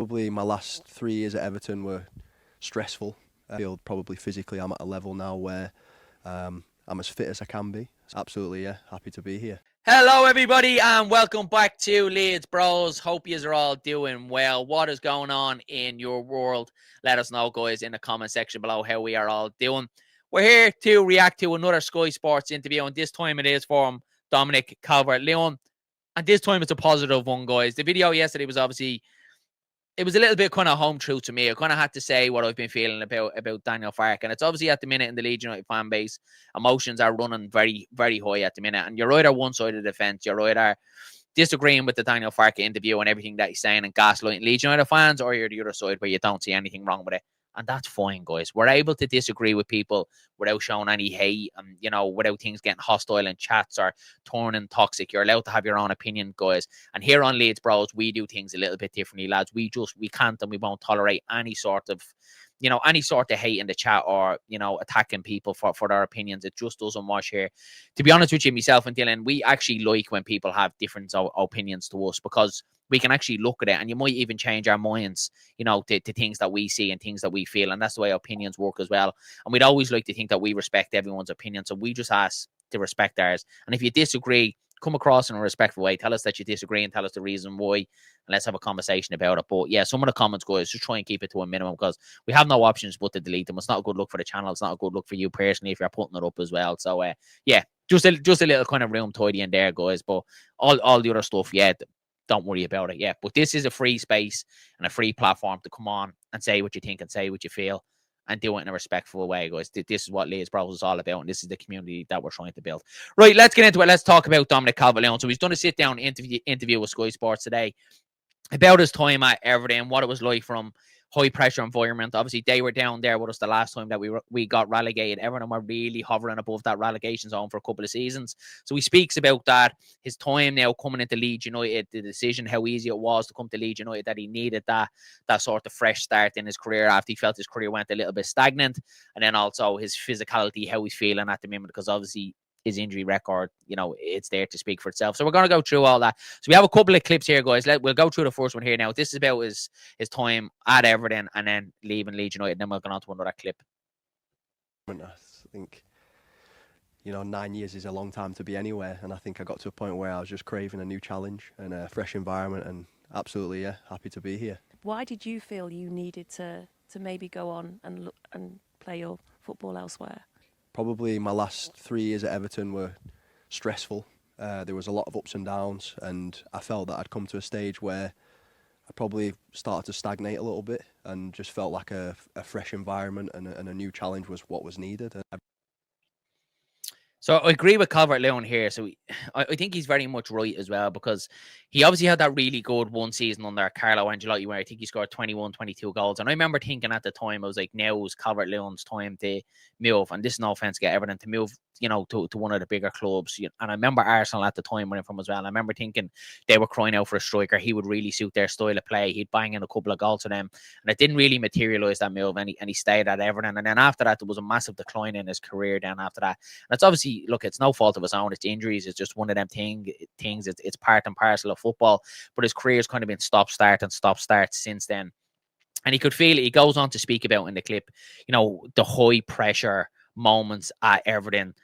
Probably my last 3 years at Everton were stressful. I feel probably physically I'm at a level now where I'm as fit as I can be. Absolutely, yeah, happy to be here. Hello, everybody, and welcome back to Leeds Bros. Hope you are all doing well. What is going on in your world? Let us know, guys, in the comment section below how we are all doing. We're here to react to another Sky Sports interview, and this time it is from Dominic Calvert Lewin. And this time it's a positive one, guys. The video yesterday was obviously, it was a little bit kind of home true to me. I kind of had to say what I've been feeling about Daniel Farke. And it's obviously at the minute in the Leeds United fan base, emotions are running very, very high at the minute. And you're either one side of the fence, you're either disagreeing with the Daniel Farke interview and everything that he's saying and gaslighting Leeds United fans, or you're the other side where you don't see anything wrong with it. And that's fine, guys. We're able to disagree with people without showing any hate and, without things getting hostile in chats or turning toxic. You're allowed to have your own opinion, guys. And here on Leeds Bros, we do things a little bit differently, lads. We can't and we won't tolerate any sort of hate in the chat or, attacking people for their opinions. It just doesn't wash here. To be honest with you, myself and Dylan, we actually like when people have different opinions to us, because we can actually look at it and you might even change our minds, to things that we see and things that we feel. And that's the way opinions work as well. And we'd always like to think that we respect everyone's opinion. So we just ask to respect ours. And if you disagree, come across in a respectful way. Tell us that you disagree and tell us the reason why, and let's have a conversation about it. But yeah, some of the comments, guys, just try and keep it to a minimum, because we have no options but to delete them. It's not a good look for the channel. It's not a good look for you personally if you're putting it up as well. So yeah, just a little kind of room tidy in there, guys. But all the other stuff, yeah, don't worry about it. Yeah, but this is a free space and a free platform to come on and say what you think and say what you feel, and do it in a respectful way, guys. This is what Leeds Bros is all about, and this is the community that we're trying to build. Right, let's get into it. Let's talk about Dominic Calvert Lewin. So he's done a sit-down interview with Sky Sports today about his time at Everton, what it was like from high-pressure environment. Obviously, they were down there with us the last time that we got relegated. Everton were really hovering above that relegation zone for a couple of seasons. So he speaks about that, his time now coming into Leeds United, the decision, how easy it was to come to Leeds United, that he needed that sort of fresh start in his career after he felt his career went a little bit stagnant. And then also his physicality, how he's feeling at the moment, because obviously his injury record, it's there to speak for itself. So we're going to go through all that. So we have a couple of clips here, guys. We'll go through the first one here now. This is about his time at Everton and then leaving Leeds United. Then we'll go on to another clip. I think, 9 years is a long time to be anywhere. And I think I got to a point where I was just craving a new challenge and a fresh environment, and absolutely, yeah, happy to be here. Why did you feel you needed to maybe go on and play your football elsewhere? Probably my last 3 years at Everton were stressful. There was a lot of ups and downs, and I felt that I'd come to a stage where I probably started to stagnate a little bit, and just felt like a fresh environment and a new challenge was what was needed. So I agree with Calvert Lewin here. So I think he's very much right as well, because he obviously had that really good one season under Carlo Ancelotti where I think he scored 21, 22 goals. And I remember thinking at the time, I was like, now is Calvert Lewin's time to move. And this is no offense to get Everton to move, to one of the bigger clubs. And I remember Arsenal at the time winning from as well. And I remember thinking they were crying out for a striker. He would really suit their style of play. He'd bang in a couple of goals for them. And it didn't really materialise, that move. And he stayed at Everton. And then after that, there was a massive decline in his career then after that. And it's obviously, look, it's no fault of his own. It's injuries. It's just one of them things. It's part and parcel of football. But his career's kind of been stop-start since then. And he could feel it. He goes on to speak about in the clip, the high pressure moments at Everton,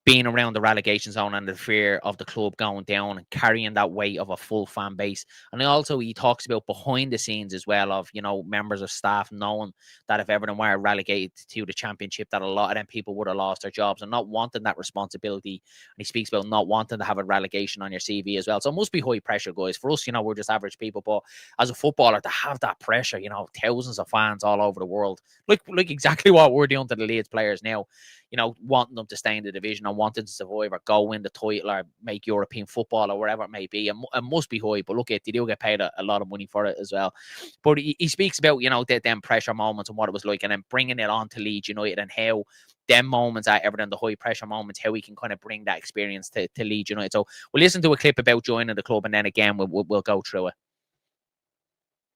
being around the relegation zone and the fear of the club going down and carrying that weight of a full fan base. And also he talks about behind the scenes as well of, members of staff knowing that if Everton were relegated to the Championship, that a lot of them people would have lost their jobs and not wanting that responsibility. And he speaks about not wanting to have a relegation on your CV as well. So it must be high pressure, guys. For us, we're just average people, but as a footballer, to have that pressure, thousands of fans all over the world, like exactly what we're doing to the Leeds players now, wanting them to stay in the division and wanting to survive or go win the title or make European football or whatever it may be. It must be high, but look, they do get paid a lot of money for it as well. But he speaks about, them pressure moments and what it was like, and then bringing it on to Leeds United and how them moments at Everton, the high pressure moments, how he can kind of bring that experience to Leeds United. So we'll listen to a clip about joining the club, and then again, we'll go through it.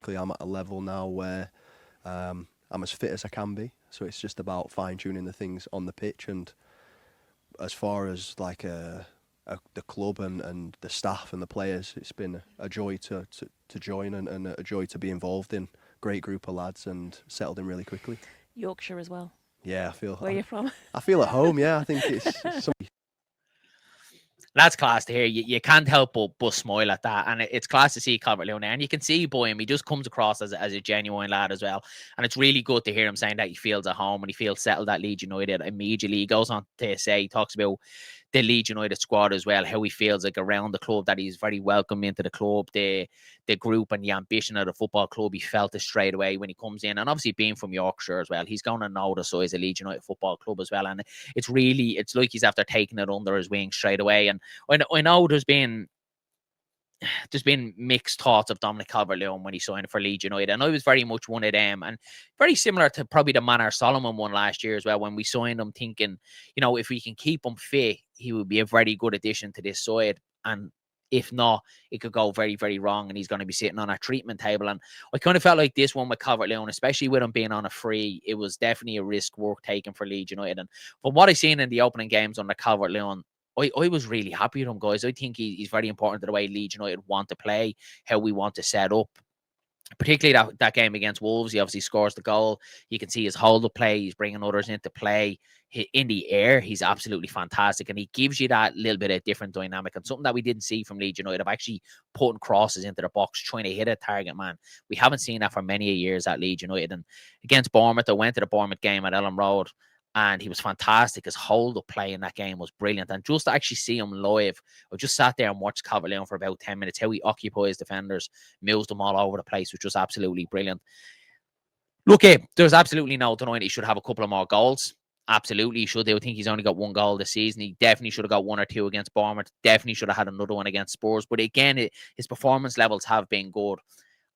I'm at a level now where I'm as fit as I can be. So it's just about fine-tuning the things on the pitch. And as far as like a the club and the staff and the players. It's been a joy to join and a joy to be involved in. Great group of lads and settled in really quickly. Yorkshire as well. Yeah, Where are you from? I feel at home. Yeah, I think it's something. That's class to hear. You can't help but smile at that. And it's class to see Calvert Lewin there. And you can see by him, he just comes across as a genuine lad as well. And it's really good to hear him saying that he feels at home and he feels settled at Leeds United immediately. He goes on to say, he talks about the Leeds United squad as well, how he feels like around the club, that he's very welcome into the club, the group and the ambition of the football club. He felt it straight away when he comes in. And obviously being from Yorkshire as well, he's going to know the size of Leeds United football club as well. And it's like he's after taking it under his wing straight away. And I know there's been mixed thoughts of Dominic Calvert Lewin when he signed for Leeds United, and I was very much one of them, and very similar to probably the Manor Solomon one last year as well, when we signed him thinking, if we can keep him fit, he would be a very good addition to this side, and if not, it could go very, very wrong, and he's going to be sitting on a treatment table. And I kind of felt like this one with Calvert Lewin, especially with him being on a free, it was definitely a risk worth taking for Leeds United. And from what I've seen in the opening games under Calvert Lewin, I was really happy with him, guys. I think he's very important to the way Leeds United want to play, how we want to set up. Particularly that game against Wolves, he obviously scores the goal. You can see his hold-up play. He's bringing others into play. In the air, he's absolutely fantastic. And he gives you that little bit of different dynamic. And something that we didn't see from Leeds United, of actually putting crosses into the box, trying to hit a target man. We haven't seen that for many years at Leeds United. And against Bournemouth, I went to the Bournemouth game at Ellen Road, and he was fantastic. His hold-up play in that game was brilliant. And just to actually see him live, I just sat there and watched Calvert Lewin for about 10 minutes, how he occupies defenders, moves them all over the place, was just absolutely brilliant. Look, there's absolutely no denying he should have a couple of more goals. Absolutely, he should. I think he's only got one goal this season. He definitely should have got one or two against Bournemouth. Definitely should have had another one against Spurs. But again, his performance levels have been good.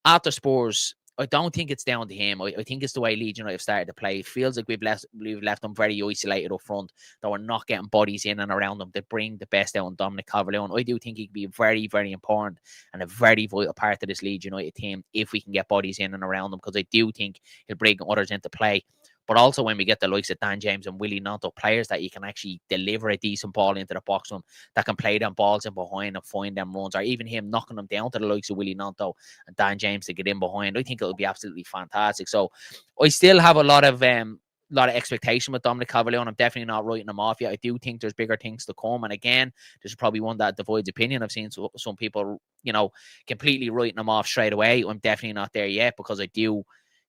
After Spurs, I don't think it's down to him. I think it's the way Leeds United have started to play. It feels like we've left them very isolated up front, that we're not getting bodies in and around them that bring the best out on Dominic Calvert Lewin. I do think he could be very, very important and a very vital part of this Leeds United team if we can get bodies in and around them, because I do think he'll bring others into play. But also when we get the likes of Dan James and Willie Gnonto, players that you can actually deliver a decent ball into the box on, that can play them balls in behind and find them runs, or even him knocking them down to the likes of Willie Gnonto and Dan James to get in behind, I think it'll be absolutely fantastic. So I still have a lot of expectation with Dominic Calvert Lewin. I'm definitely not writing him off yet. I do think there's bigger things to come. And again, there's probably one that divides opinion. I've seen some people, completely writing him off straight away. I'm definitely not there yet, because I do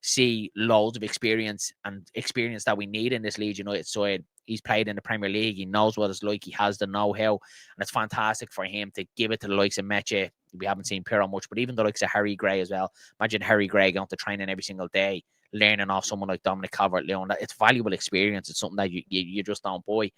see loads of experience that we need in this Leeds United side. He's played in the Premier League. He knows what it's like. He has the know-how, and it's fantastic for him to give it to the likes of Meche. We haven't seen Pirro much, but even the likes of Harry Gray as well. Imagine Harry Gray going to training every single day, learning off someone like Dominic Calvert Lewin. It's valuable experience. It's something that you just don't buy.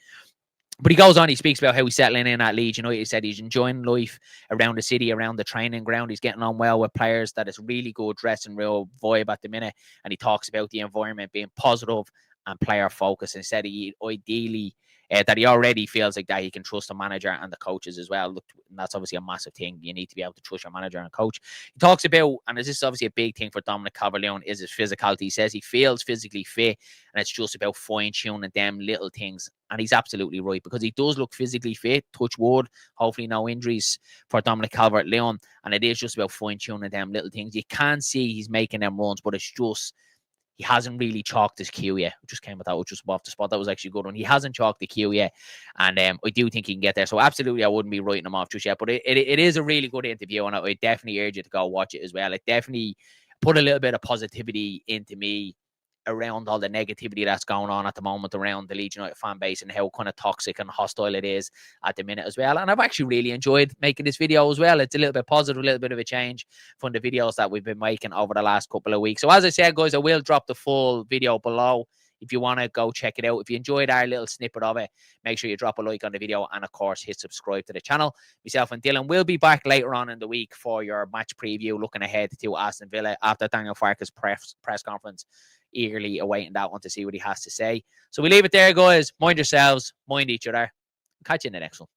But he goes on, he speaks about how he's settling in at Leeds. He said he's enjoying life around the city, around the training ground. He's getting on well with players. That is really good dressing real vibe at the minute. And he talks about the environment being positive and player focused. And said he ideally that he already feels like that he can trust the manager and the coaches as well. Look, that's obviously a massive thing. You need to be able to trust your manager and coach. He talks about, and this is obviously a big thing for Dominic Calvert Lewin, is his physicality. He says he feels physically fit, and it's just about fine-tuning them little things. And he's absolutely right, because he does look physically fit, touch wood, hopefully no injuries for Dominic Calvert Lewin. And it is just about fine-tuning them little things. You can see he's making them runs, but it's just, he hasn't really chalked his cue yet. Just came with that, which was off the spot. That was actually a good one. He hasn't chalked the cue yet. And I do think he can get there. So absolutely, I wouldn't be writing him off just yet. But it is a really good interview, and I definitely urge you to go watch it as well. It definitely put a little bit of positivity into me around all the negativity that's going on at the moment around the Leeds United fan base, and how kind of toxic and hostile it is at the minute as well. And I've actually really enjoyed making this video as well. It's a little bit positive, a little bit of a change from the videos that we've been making over the last couple of weeks. So as I said, guys, I will drop the full video below if you want to go check it out. If you enjoyed our little snippet of it, make sure you drop a like on the video, and of course hit subscribe to the channel. Myself and Dylan will be back later on in the week for your match preview, looking ahead to Aston Villa after Daniel Farke's press conference. Eagerly awaiting that one to see what he has to say. So we leave it there, guys. Mind yourselves, mind each other. Catch you in the next one.